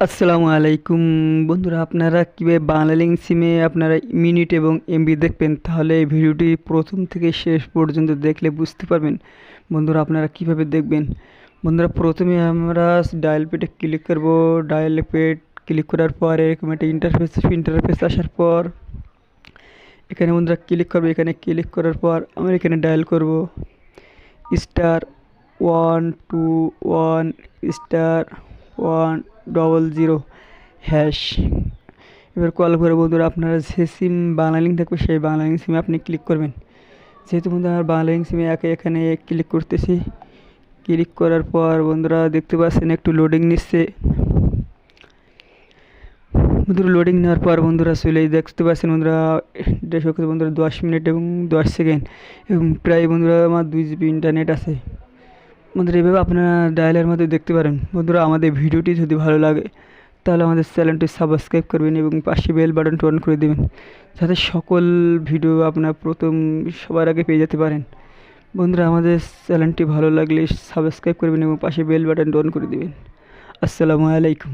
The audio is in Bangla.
আসসালামু আলাইকুম বন্ধুরা, আপনারা কীভাবে বাংলালিংক সিমে আপনারা মিনিট এবং এমবি দেখবেন, তাহলে এই ভিডিওটি প্রথম থেকে শেষ পর্যন্ত দেখলে বুঝতে পারবেন বন্ধুরা আপনারা কিভাবে দেখবেন। বন্ধুরা, প্রথমে আমরা ডায়াল পেডে ক্লিক করব। ডায়াল পেড ক্লিক করার পর এরকম একটা ইন্টারফেস আসার পর এখানে বন্ধুরা ক্লিক করবো। এখানে ক্লিক করার পর আমরা এখানে ডায়াল করব *121 *100 হ্যাশ। এবার কল করে বন্ধুরা আপনারা যে সিম বাংলালিংক থাকবে সেই বাংলালিংক সিমে আপনি ক্লিক করবেন। যেহেতু বন্ধুরা আমার বাংলালিংক সিমে এখানে ক্লিক করতেছি। ক্লিক করার পর বন্ধুরা দেখতে পাচ্ছেন একটু লোডিং নিচ্ছে। বন্ধুরা লোডিং নেওয়ার পর বন্ধুরা দেখতে পাচ্ছেন বন্ধুরা বন্ধুরা 10 মিনিট এবং 10 সেকেন্ড এবং প্রায় বন্ধুরা আমার 2 জিবি ইন্টারনেট আছে। বন্ধুরা এভাবে আপনারা ডায়ালের মধ্যে দেখতে পারেন। বন্ধুরা আমাদের ভিডিওটি যদি ভালো লাগে তাহলে আমাদের চ্যানেলটি সাবস্ক্রাইব করবেন এবং পাশে বেল বাটনটি অন করে দেবেন, যাতে সকল ভিডিও আপনার সবার আগে পেয়ে যেতে পারেন। বন্ধুরা আমাদের চ্যানেলটি ভালো লাগলে সাবস্ক্রাইব করবেন এবং পাশে বেল বাটনটি অন করে দেবেন। আসসালামু আলাইকুম।